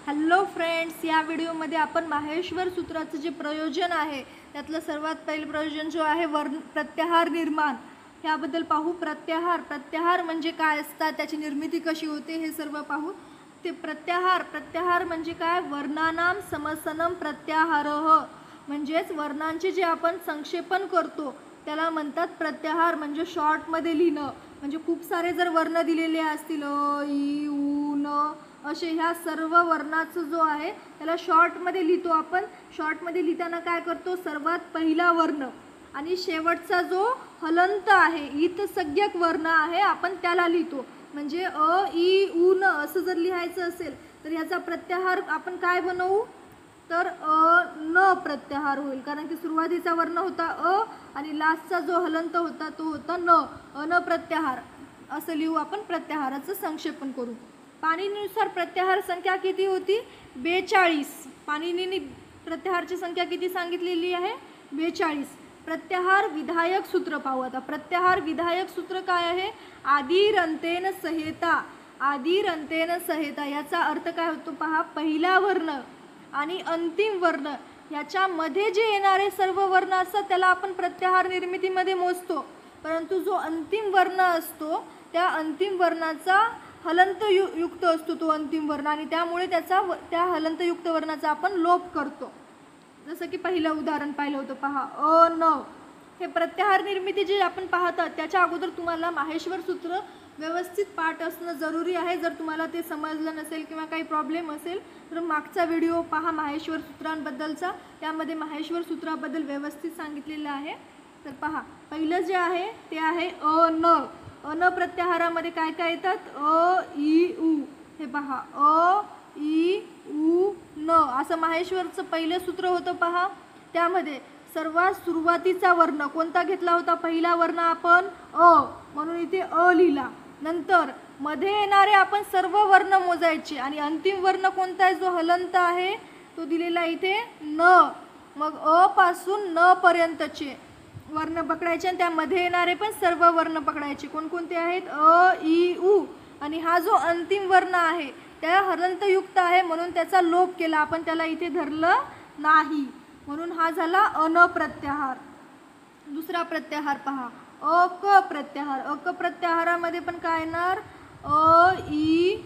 Hello friends, या व्हिडिओमध्ये आपण माहेश्वर सूत्राचं जे प्रयोजन आहे त्यातलं सर्वात पहिलं प्रयोजन जो आहे वर्ण प्रत्याहार निर्माण ह्याबद्दल पाहू। प्रत्याहार म्हणजे काय असतात, त्याची निर्मिती कशी होते हे सर्व पाहू। ते प्रत्याहार म्हणजे काय, वर्णानाम समसनम प्रत्याहारः, म्हणजेच वर्णांचे जे आपण संक्षेपण करतो त्याला म्हणतात प्रत्याहार। म्हणजे शॉर्टमध्ये लिहिणं, म्हणजे खूप सारे जर वर्ण दिलेले असतील अ ई उ न असे, ह्या सर्व वर्णाचा जो आहे त्याला शॉर्टमध्ये लिहितो आपण। शॉर्टमध्ये लिहिताना काय करतो, सर्वात पहिला वर्ण आणि शेवटचा जो हलंत आहे ईतसंज्ञक वर्ण आहे आपण त्याला लिहितो। म्हणजे अ ई उ न असं जर लिहायचं असेल तर ह्याचा प्रत्याहार आपण काय बनवू, तर अ न प्रत्याहार होईल, कारण की सुरुवातीचा वर्ण होता अ आणि लास्टचा जो हलंत होता तो होता न, अन प्रत्याहार असं लिहू आपण। प्रत्याहाराचं संक्षेपण करू। पाणिनीनुसार प्रत्याहार संख्या किती होती, 42। पाणिनीने प्रत्याहारची संख्या किती सांगितलेली आहे, 42। प्रत्याहार विधायक सूत्र पाहू आता। प्रत्याहार विधायक सूत्र काय आहे, आदिरंतेन सहेता। आदिरंतेन सहेता याचा अर्थ काय होतो पहा, पहिला वर्ण आणि अंतिम वर्ण याच्यामध्ये जे येणारे सर्व वर्ण असतात त्याला आपण प्रत्याहार निर्मितीमध्ये मोजतो, परंतु जो अंतिम वर्ण असतो त्या अंतिम वर्णाचा हलंत युक्त असतो तो अंतिम वर्ण, आणि त्यामुळे त्या हलंत युक्त वर्णाचा आपण लोप करतो। जसं की पहिलं उदाहरण पाहिलं होतं पहा, अ न। हे प्रत्याहार निर्मिती जे आपण पाहतात त्याच्या अगोदर तुम्हाला माहेश्वर सूत्र व्यवस्थित पाठ असणं जरुरी आहे। जर तुम्हाला ते समजलं नसेल किंवा काही प्रॉब्लेम असेल तर मागचा व्हिडिओ पहा माहेश्वर सूत्रांबद्दलचा, त्यामध्ये माहेश्वर सूत्राबद्दल व्यवस्थित सांगितलेलं आहे। तर पहा, पहिलं जे आहे ते आहे अ न। अन प्रत्याहारामध्ये काय काय येतात, अ ई उ। हे पहा, अ ई उ न असं माहेश्वरचं पहिलं सूत्र होतं पहा। त्यामध्ये सर्वात सुरुवातीचा वर्ण कोणता घेतला होता, पहिला वर्ण आपण अ, म्हणून इथे अ लिहिला। नंतर मध्ये येणारे आपण सर्व वर्ण मोजायचे आणि अंतिम वर्ण कोणता आहे, जो हलंत आहे तो दिलेला इथे न। मग अ पासून न पर्यंतचे वर्ण पकडायचे आणि त्यामध्ये येणारे पण सर्व वर्ण पकडायचे। कोणकोणते आहेत, अ ई उ, आणि हा जो अंतिम वर्ण आहे त्या हलंतयुक्त आहे म्हणून त्याचा लोप केला आपण, त्याला इथे धरलं नाही, म्हणून हा झाला अन प्रत्याहार। दुसरा प्रत्याहार पहा, अक प्रत्याहार। अक प्रत्याहारामध्ये पण काय येणार, अ ई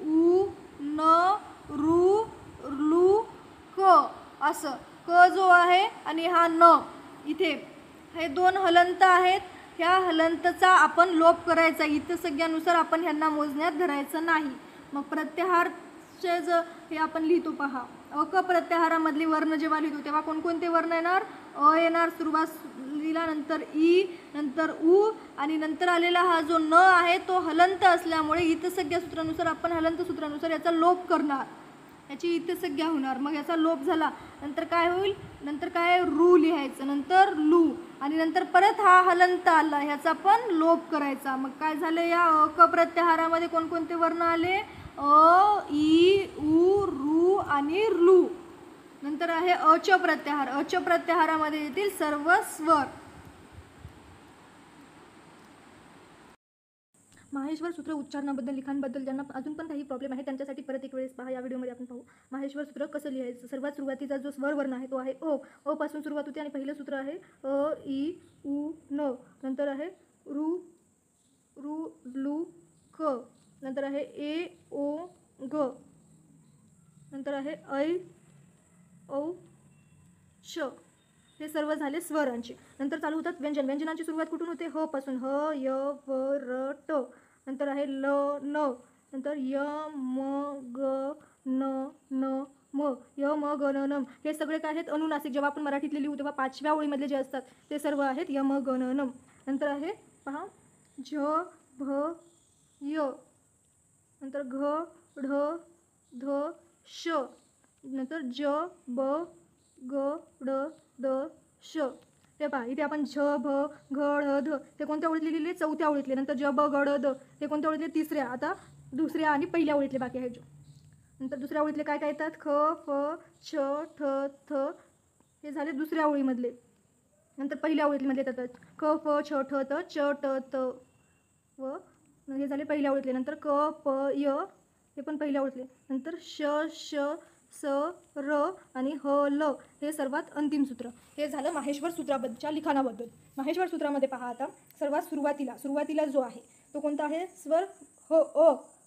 उ न रु लु क असं। क जो आहे आणि हा न, इथे हे दोन हलंत आहेत, ह्या हलंतचा आपण लोप करायचा, ईतसंज्ञानुसार आपण ह्यांना मोजण्यात धरायचं नाही। मग प्रत्याहारचे हे आपण लिहितो पहा। अक प्रत्याहारामधली वर्ण जेव्हा लिहितो तेव्हा कोणकोणते वर्ण येणार, अ येणार सुरुवात लिहिला, नंतर ई, नंतर उ, आणि नंतर आलेला हा जो न आहे तो हलंत असल्यामुळे ईतसंज्ञा सूत्रानुसार आपण हलंत सूत्रानुसार याचा लोप करणार, याची ईतसंज्ञा होणार। मग याचा लोप झाला नंतर काय होईल, नंतर काय रू लिहायचं, नंतर लू, आणि नंतर परत हा हलंत आला ह्याचा पण लोप करायचा। मग काय झालं, या अक प्रत्याहारामध्ये कोणकोणते वर्ण आले, अ ई उ रु आणि लू। नंतर आहे अच प्रत्याहार। अच प्रत्याहारामध्ये येतील सर्व स्वर। माहेश्वर सूत्र उच्चारणाबद्दल, लिखाणाबद्दल ज्यांना अजून पण काही प्रॉब्लेम आहे त्यांच्यासाठी परत एक वेळेस पहा, या व्हिडिओमध्ये आपण पाहू माहेश्वर सूत्र कसं लिहायचं। सर्वात सुरुवातीचा जो स्वर वर्ण आहे तो आहे अ। अ पासून सुरुवात होते आणि पहिलं सूत्र आहे अ ई उ न, नंतर आहे रु रु लु क, नंतर आहे ए ओ ग, नंतर आहे ऐ औ श। हे सर्व झाले स्वरांचे। नंतर चालू होतात व्यंजन। व्यंजनांची सुरुवात कुठून होते, ह पासून, ह य व र ट, नंतर आहे ल न, नंतर य म ग न न म, य म ग न न। हे सगळे काय आहेत, अनुनासिक। जेव्हा आपण मराठीतले लिहू तेव्हा पाचव्या ओळीमधले जे असतात ते सर्व आहेत य म ग न न। नंतर आहे पहा झ भ य, नंतर घ ढ ध श, नंतर ज ब ग ड द श। ते पहा इथे आपण झ भ घ ढ ध हे कोणत्या ओळीत लिहिलेले, चौथ्या ओळीतले। नंतर ज ब ग ड द हे कोणत्या ओळीतले, तिसऱ्या। आता दुसऱ्या आणि पहिल्या ओळीतले बाकी आहेत। नंतर दुसऱ्या ओळीतले काय काय येतात, ख फ छ ठ थ, हे झाले दुसऱ्या ओळीमधले। नंतर पहिल्या ओळीतले येतात ख फ छ ठ त च ट त व, हे झाले पहिल्या ओळीतले। नंतर क प य हे पण पहिल्या ओळीतले. नंतर श श स र आणि ह ल हे सर्वात अंतिम सूत्र. हे झालं माहेश्वर सूत्राबद्दलच्या लिखाणाबद्दल. माहेश्वर सूत्रामध्ये पहा आता सर्वात सुरुवातीला जो आहे तो कोणता आहे? स्वर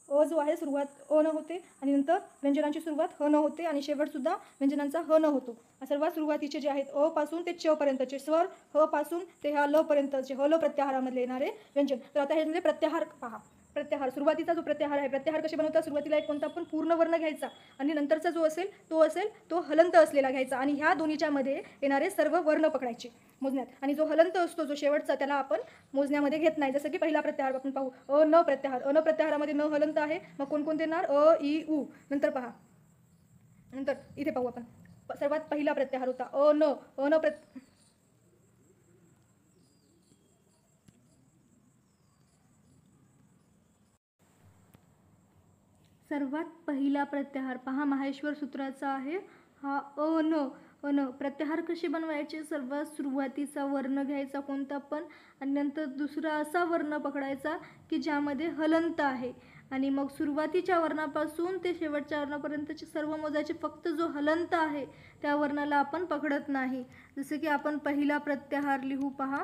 अ जो आहे सुरुवात अ न होते आणि नंतर व्यंजनांची सुरुवात ह न होते आणि शेवटसुद्धा व्यंजनांचा ह न होतो. सर्वात सुरुवातीचे जे आहेत अ पासून ते च पर्यंतचे स्वर, ह पासून ते ह्या ल पर्यंतचे ह ल प्रत्याहारामध्ये येणारे व्यंजन. तर आता ह्यामध्ये प्रत्याहार पहा. प्रत्याहार सुरुवातीचा जो प्रत्याहार आहे, प्रत्याहार कसे बनवतात? सुरुवातीला एक कोणता पण पूर्ण वर्ण घ्यायचा आणि नंतरचा जो असेल तो हलंत असलेला घ्यायचा आणि ह्या दोन्हीच्या मध्ये येणारे सर्व वर्ण पकडायचे मोजण्यात. आणि जो हलंत असतो जो शेवटचा त्याला आपण मोजण्यामध्ये घेत नाही. जसं की पहिला प्रत्याहार आपण पाहू अ न प्रत्याहार. अ न प्रत्याहारामध्ये न हलंत आहे, मग कोणकोणते येणार? अ इ उ. नंतर पहा, नंतर इथे पाहू आपण सर्वात पहिला प्रत्याहार होता अ न सर्वात पहिला प्रत्याहार पहा माहेश्वर सूत्राचा आहे हा अ न. प्रत्याहार कसे बनवायचे? सर्वात सुरुवातीचा वर्ण घ्यायचा कोणता पण आणि नंतर दुसरा असा वर्ण पकडायचा की ज्यामध्ये हलंत आहे आणि मग सुरुवातीच्या वर्णापासून ते शेवटच्या वर्णापर्यंतचे सर्व मोजायचे. फक्त जो हलंत आहे त्या वर्णाला आपण पकडत नाही. जसे की आपण पहिला प्रत्याहार लिहू पहा.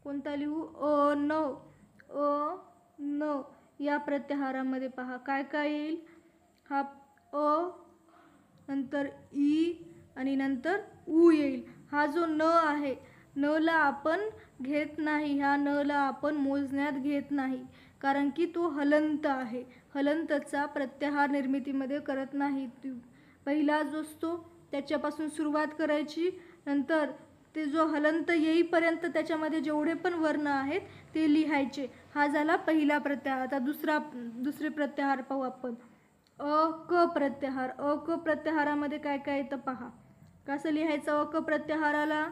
कोणता लिहू? अ न. या प्रत्याहारामध्ये पहा काय काय येईल? हा अ, नंतर ई आणि नंतर उ येईल. हा जो न आहे, न ला आपण घेत नाही. ह्या न ला आपण मोजण्यात घेत नाही कारण की तो हलंत आहे. हलंतचा प्रत्याहार निर्मितीमध्ये करत नाही. पहिला जो असतो त्याच्यापासून सुरुवात करायची, नंतर ते जो हलंत येईपर्यंत त्याच्यामध्ये जेवढे पण वर्ण आहेत ते लिहायचे. हा झाला पहिला प्रत्याहार. आता दुसरे प्रत्याहार पाहू आपण. अ क प्रत्याहार. अ क प्रत्याहारामध्ये काय काय येतं पहा. कसं लिहायचं अ क प्रत्याहाराला?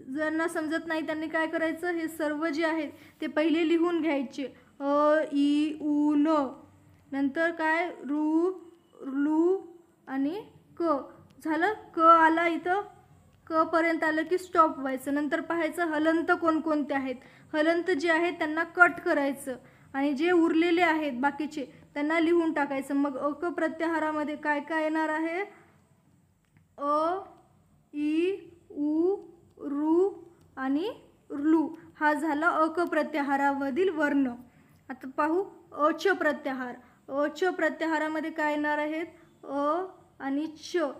ज्यांना समजत नाही त्यांनी काय करायचं? हे सर्व जे आहेत ते पहिले लिहून घ्यायचे. अ इ उ न. नंतर काय? रु लू आणि क. झालं. क आला इथं, क पर्यंत आलं की स्टॉप व्हायचं. नंतर पाहायचं हलंत कोणकोणते आहेत. हलंत जे आहेत त्यांना कट करायचं आणि जे उरलेले आहेत बाकीचे त्यांना लिहून टाकायचं. मग अ क प्रत्याहारामध्ये काय काय येणार आहे? अ इ उ रू आणि लू. हा झाला अ क प्रत्याहारामधील वर्ण. आता पाहू अ च प्रत्याहार. अ च प्रत्याहारामध्ये काय येणार आहेत? अ आणि च.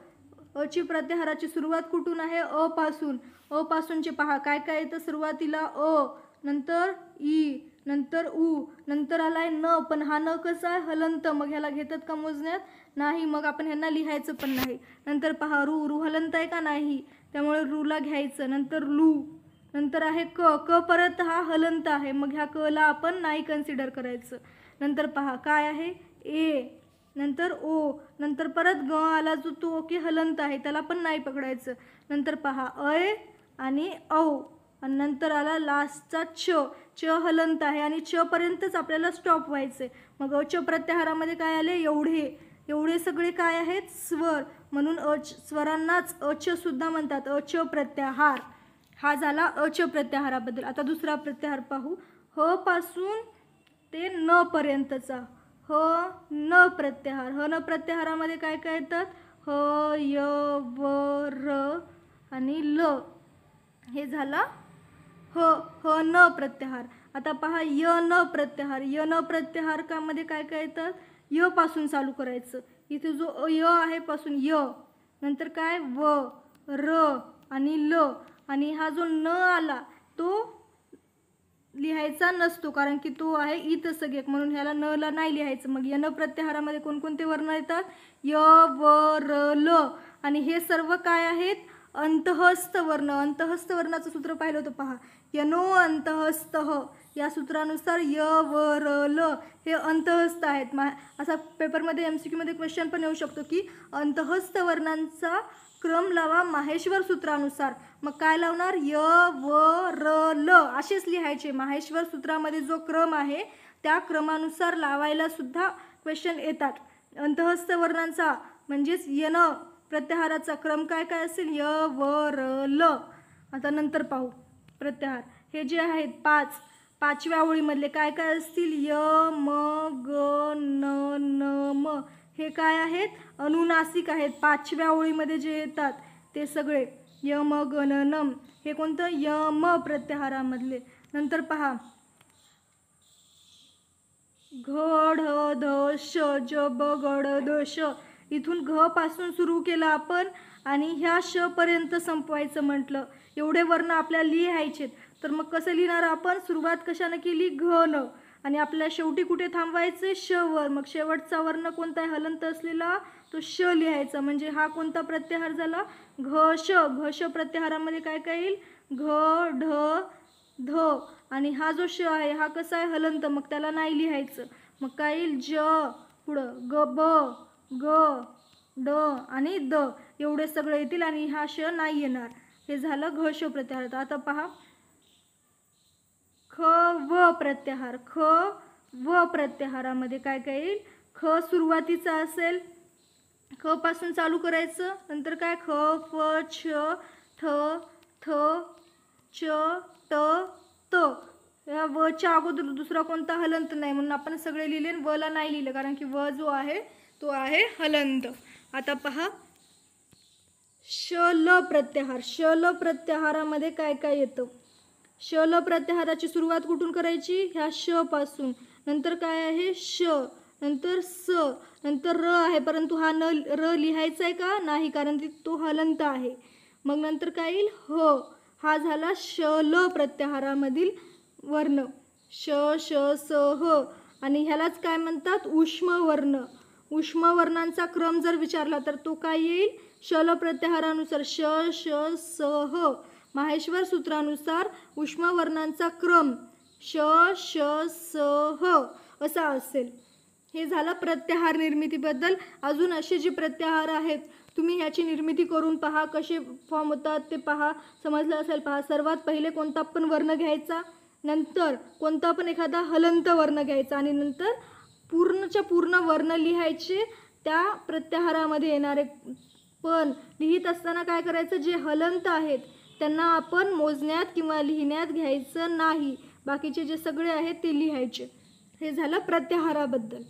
अ ची प्रत्याहाराची सुरुवात कुठून आहे? अ पासून. अ पासूनचे पहा काय काय येतं? सुरुवातीला अ, नंतर ई, नंतर उ, नंतर आलाय न. पण हा न कसा आहे? हलंत. मग ह्याला घेतात का मोजण्यात? नाही. मग आपण ह्यांना लिहायचं पण नाही. नंतर पहा रू हलंत आहे का? नाही. त्यामुळे रूला घ्यायचं. नंतर लू, नंतर आहे क परत हा हलंत आहे. मग ह्या क ला आपण नाही कन्सिडर करायचं. नंतर पहा काय आहे? ए, नंतर ओ, नंतर परत ग आला जो तो की हलंत आहे त्याला पण नाही पकडायचं. नंतर पहा अय आणि औ आणि नंतर आला लास्टचा च हलंत आहे आणि च पर्यंतच आपल्याला स्टॉप व्हायचे. मग अ च प्रत्याहारामध्ये काय आले? एवढे सगळे काय आहेत? स्वर. म्हणून स्वरांनाच अ च सुद्धा म्हणतात. अ च प्रत्याहार. हा झाला अ च प्रत्याहाराबद्दल. आता दुसरा प्रत्याहार पाहू. ह पासून ते न पर्यंतचा ह न प्रत्याहार. ह न प्रत्याहारामध्ये काय काय येतात? ह य व र आणि ल. हे झाला ह न प्रत्याहार. आता पहा य न प्रत्याहार. य न प्रत्याहारामध्ये काय काय येतात? य पासून चालू करायचं. इथे जो य आहे पासून य, नंतर काय? व, र आणि ल. आणि हा जो न आला तो लिहायचा नसतो कारण की तो आहे इत सगळ्यात, म्हणून ह्याला न ला नाही लिहायचं. मग य न प्रत्याहारामध्ये कोणकोणते वर्ण येतात? य व र ल. आणि हे सर्व काय आहेत? अंतःस्थ वर्ण. अंतःस्थ वर्णाचं सूत्र पाहिलं होतं पहा. यनो अंतःस्थ. या सूत्रानुसार य व र ल हे अंतःस्थ आहेत. असा पेपरमध्ये MCQ मध्ये क्वेश्चन पण येऊ शकतो की अंतःस्थ वर्णांचा क्रम लावा माहेश्वर सूत्रानुसार. मग काय लावणार? य व र ल असेच लिहायचे. माहेश्वर सूत्रामध्ये जो क्रम आहे त्या क्रमानुसार लावायला सुद्धा क्वेश्चन येतात. अंतःस्थ वर्णांचा म्हणजेच यन प्रत्याहाराचा क्रम काय काय असेल? य व र ल. आता नंतर पाहू प्रत्याहार. हे जे आहेत पाचव्या ओळीमधले काय काय असतील? य म ग न न म हे काय आहेत? अनुनासिक आहेत. पाचव्या ओळीमध्ये जे येतात ते सगळे य म ग न न हे कोणतं? य म प्रत्याहारामधले. नंतर पहा घ ढ ध श ज ब ग ड द श. इथून घ पासून सुरू केलं आपण आणि ह्या श पर्यंत संपवायचं म्हटलं. एवढे वर्ण आपल्याला लिहायचे. तर मग कसं लिहिणार आपण? सुरुवात कशाने केली? घ न. आणि आपल्याला शेवटी कुठे थांबवायचे? श वर. मग शेवटचा वर्ण कोणता आहे? हलंत असलेला तो श लिहायचा. म्हणजे हा कोणता प्रत्याहार झाला? घ श. घ श प्रत्याहारामध्ये काय काय येईल? घ ढ ध. आणि हा जो श आहे हा कसा आहे? हलंत. मग त्याला नाही लिहायचं. मग काय येईल? ज पुढं ग ब ग ड आणि द एवढे सगळे येतील आणि हा श नाही येणार. हे झालं घ श प्रत्याहार. आता पहा ख व प्रत्याहार. ख व प्रत्याहारामध्ये काय काय येईल? ख सुरुवातीचा असेल. ख पासून चालू करायचं. नंतर काय? ख फ छ ठ थ च ट त. या व च्या अगोदर दुसरा कोणता हलंत नाही म्हणून आपण सगळे लिहिले. व ला नाही लिहिलं कारण की व जो आहे तो आहे हलंत. आता पहा श ल प्रत्याहार. श ल प्रत्याहारामध्ये काय काय येतं? श ल प्रत्याहाराची सुरुवात कुठून करायची? ह्या श पासून. नंतर काय आहे? श. नंतर स. नंतर र आहे परंतु हा न र लिहायचा आहे का? नाही कारण तो हलंत आहे. मग नंतर काय येईल? ह. हा झाला श ल प्रत्याहारामधील वर्ण. श श स ह. आणि ह्यालाच काय म्हणतात? उष्म वर्ण. उष्म वर्णांचा क्रम जर विचारला तर तो काय येईल? श ल प्रत्याहारानुसार श श स ह. माहेश्वर सूत्रानुसार उष्म वर्णांचा क्रम श श स ह असा असेल. हे झालं प्रत्याहार निर्मितीबद्दल. अजून असे जे प्रत्याहार आहेत तुम्ही ह्याची निर्मिती करून पहा. कसे फॉर्म होतात ते पहा. समजलं असेल पहा. सर्वात पहिले कोणता पण वर्ण घ्यायचा. नंतर कोणता पण एखादा हलंत वर्ण घ्यायचा आणि नंतर पूर्णच्या पूर्ण वर्ण लिहायचे त्या प्रत्याहारामध्ये येणारे. पण लिहित असताना काय करायचं? जे हलंत आहेत त्यांना आपण मोजण्यात किंवा लिहिण्यात घ्यायचं नाही. बाकीचे जे सगळे आहेत ते लिहायचे. हे झालं प्रत्याहाराबद्दल.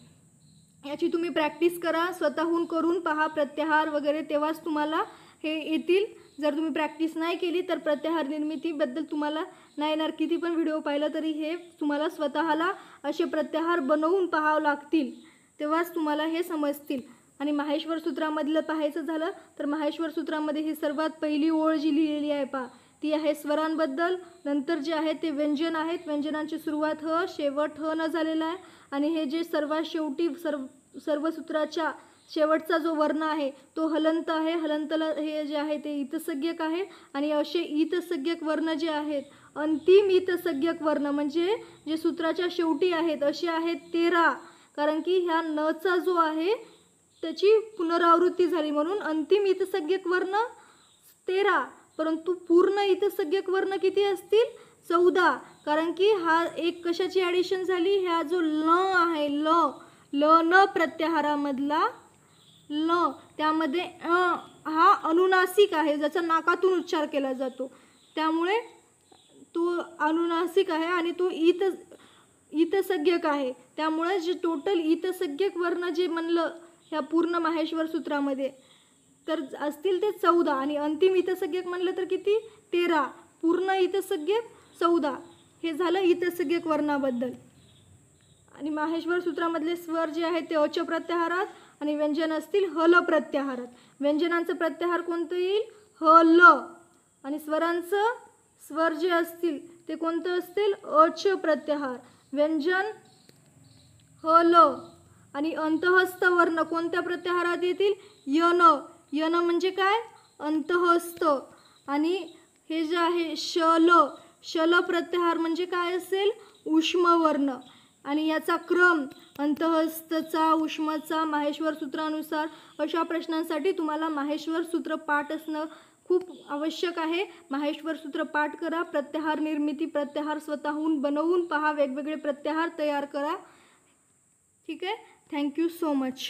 याची तुम्ही प्रॅक्टिस करा. स्वतःहून करून पहा प्रत्याहार वगैरे. तेव्हाच तुम्हाला हे येतील. जर तुम्ही प्रॅक्टिस नाही केली तर प्रत्याहार निर्मितीबद्दल तुम्हाला नाही येणार. किती पण व्हिडिओ पाहिला तरी हे तुम्हाला स्वतःला असे प्रत्याहार बनवून पाहावं लागतील. तेव्हाच तुम्हाला हे समजतील. आणि माहेश्वर सूत्रामधलं पाहायचं झालं तर माहेश्वर सूत्रामध्ये ही सर्वात पहिली ओळ जी लिहिलेली आहे पहा ती आहे स्वरांबद्दल. नंतर जे आहे ते व्यंजन आहेत. व्यंजनांची सुरुवात ह शेवट ह न झालेला आहे. आणि हे जे सर्वात शेवटी सर्व सूत्राच्या शेवटचा जो वर्ण आहे तो हलंत आहे. हलंतला हे जे आहे ते इतसंज्ञक आहे. आणि असे इतसंज्ञक वर्ण जे आहेत अंतिम इतसंज्ञक वर्ण म्हणजे जे सूत्राच्या शेवटी आहेत असे आहेत 13. कारण की ह्या न चा जो आहे त्याची पुनरावृत्ती झाली म्हणून अंतिम इतसंज्ञक वर्ण 13. परंतु पूर्ण इतसंज्ञक वर्ण किती असतील? 14. कारण की हा एक कशाची ॲडिशन झाली? ह्या जो ल आहे ल ल न प्रत्याहारामधला ल त्यामध्ये हा अनुनासिक आहे ज्याचा नाकातून उच्चार केला जातो. त्यामुळे तो अनुनासिक आहे आणि तो इतसंज्ञक आहे. त्यामुळे जे टोटल इतसंज्ञक वर्ण जे म्हणलं ह्या पूर्ण माहेश्वर सूत्रामध्ये तर असतील ते 14 आणि अंतिम इतसंज्ञक म्हणलं तर किती? 13. पूर्ण इतसंज्ञक 14. हे झालं इतसंज्ञक वर्णाबद्दल. आणि माहेश्वर सूत्रामधले स्वर जे आहेत ते अच प्रत्याहारात आणि व्यंजन असतील हल प्रत्याहारात. व्यंजनांचं प्रत्याहार कोणतं येईल? ह ल. आणि स्वरांचं स्वर जे असतील ते कोणतं असतील? अच प्रत्याहार. व्यंजन ह ल. आणि अंतःस्थ वर्ण कोणत्या प्रत्याहारात येतील? यन. यन म्हणजे काय? अंतःस्थ. आणि हे जे आहे शल शल प्रत्याहार म्हणजे काय असेल? उष्म वर्ण. आणि याचा क्रम अंतःस्थचा उष्मचा माहेश्वर सूत्रानुसार अशा प्रश्नांसाठी तुम्हाला माहेश्वर सूत्र पाठ असणं खूप आवश्यक आहे. माहेश्वर सूत्र पाठ करा. प्रत्याहार निर्मिती प्रत्याहार स्वतःहून बनवून पहा. वेगवेगळे प्रत्याहार तयार करा. ठीक आहे. Thank you so much.